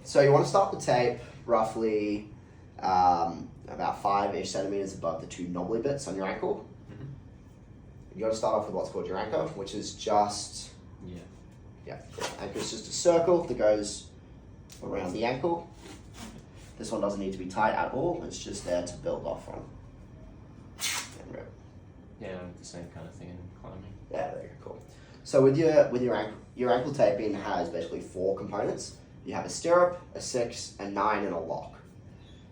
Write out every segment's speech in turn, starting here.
So you want to start the tape roughly about 5-ish centimeters above the two knobbly bits on your ankle. You got to start off with what's called your anchor, which is just anchor is just a circle that goes around the ankle. This one doesn't need to be tight at all. It's just there to build off from. And rip. Yeah, the same kind of thing in climbing. Yeah, there you go. Cool. So with your ankle taping has basically 4 components. You have a stirrup, a 6, a 9, and a lock.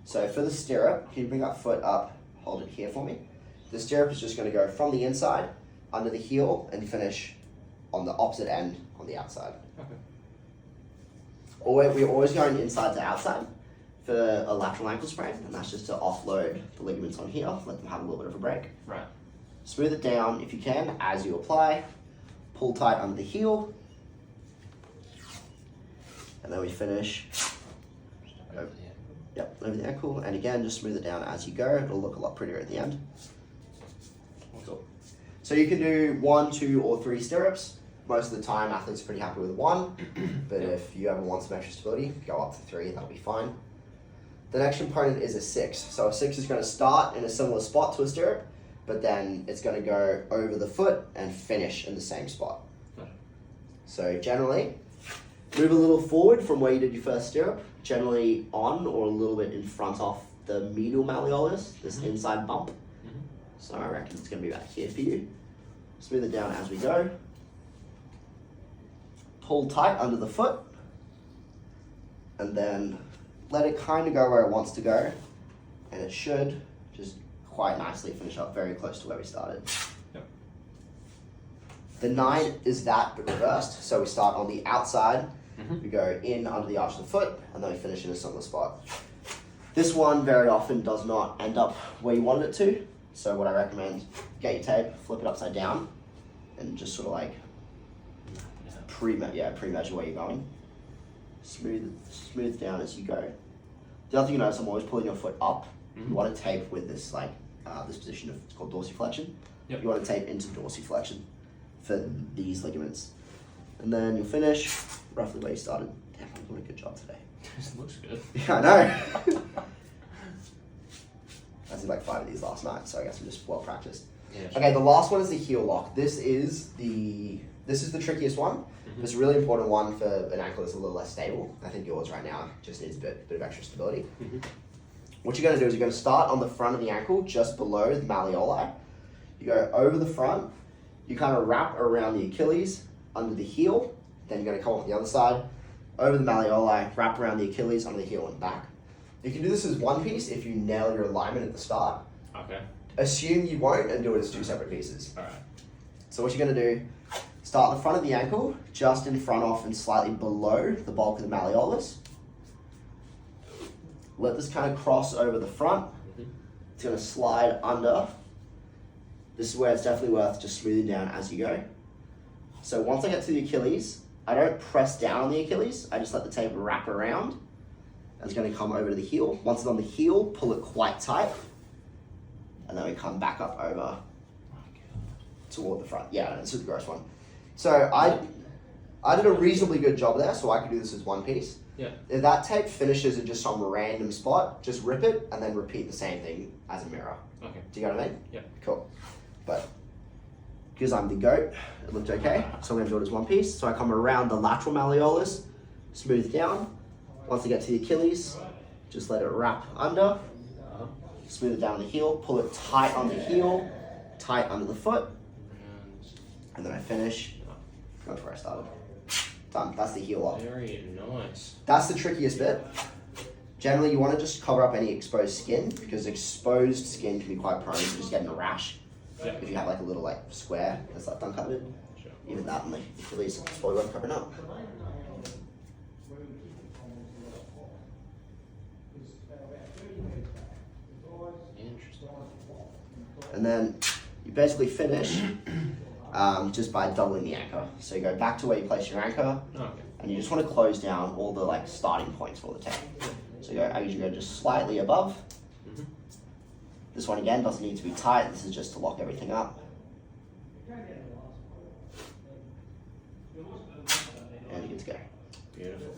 So for the stirrup, can you bring that foot up, hold it here for me? The stirrup is just going to go from the inside, under the heel, and finish on the opposite end on the outside. Okay. We're always going inside to outside for a lateral ankle sprain, and that's just to offload the ligaments on here, let them have a little bit of a break. Right. Smooth it down if you can as you apply. Pull tight under the heel. And then we finish over the ankle. And again, just smooth it down as you go. It'll look a lot prettier at the end. Cool. So you can do 1, 2, or 3 stirrups. Most of the time, athletes are pretty happy with 1. But if you ever want some extra stability, go up to 3, that'll be fine. The next component is a 6. So a 6 is going to start in a similar spot to a stirrup, but then it's going to go over the foot and finish in the same spot. So generally, move a little forward from where you did your first stirrup, generally on or a little bit in front of the medial malleolus, this inside bump. So I reckon it's going to be about here for you. Smooth it down as we go. Pull tight under the foot, and then let it kind of go where it wants to go, and it should just quite nicely finish up very close to where we started. Yep. The 9 is that but reversed, so we start on the outside, we go in under the arch of the foot, and then we finish in a similar spot. This one very often does not end up where you wanted it to, so what I recommend, get your tape, flip it upside down, and just sort of like pre-measure where you're going. Smooth down as you go. The other thing you notice, I'm always pulling your foot up. You want to tape with this this position of, it's called dorsiflexion. Yep. You want to tape into dorsiflexion for these ligaments. And then you'll finish roughly where you started. Damn, I'm doing a good job today. This looks good. Yeah, I know. I did like 5 of these last night, so I guess I'm just well practiced. Yeah, Okay, the last one is the heel lock. This is the trickiest one. It's a really important one for an ankle that's a little less stable. I think yours right now just needs a bit of extra stability. What you're going to do is you're going to start on the front of the ankle, just below the malleoli. You go over the front, you kind of wrap around the Achilles, under the heel, then you're going to come off the other side, over the malleoli, wrap around the Achilles, under the heel and back. You can do this as one piece if you nail your alignment at the start. Okay. Assume you won't and do it as 2 separate pieces. Alright. So what you're going to do, start at the front of the ankle, just in front of and slightly below the bulk of the malleolus. Let this kind of cross over the front. It's going to slide under. This is where it's definitely worth just smoothing down as you go. So once I get to the Achilles, I don't press down on the Achilles. I just let the tape wrap around. And it's going to come over to the heel. Once it's on the heel, pull it quite tight. And then we come back up over toward the front. Yeah, this is the gross one. So I did a reasonably good job there, so I could do this as one piece. Yeah. If that tape finishes in just some random spot, just rip it and then repeat the same thing as a mirror. Okay. Do you get what I mean? Yeah. Cool. But because I'm the goat, it looked okay. So I'm going to do it as one piece. So I come around the lateral malleolus, smooth down. Once I get to the Achilles, just let it wrap under. Smooth it down the heel, pull it tight on the heel, tight under the foot. And then I finish. Go to where I started. Done. That's the heel lock. Very nice. That's the trickiest bit. Generally, you want to just cover up any exposed skin because exposed skin can be quite prone to just getting a rash. Yeah. If you have like a little like square that's like uncovered, Sure. even that and the Achilles, it's probably worth covering up. Interesting. And then you basically finish just by doubling the anchor. So you go back to where you place your anchor, Okay. and you just want to close down all the like starting points for the tape. So I usually go just slightly above. This one again doesn't need to be tight. This is just to lock everything up. And you're good to go. Beautiful.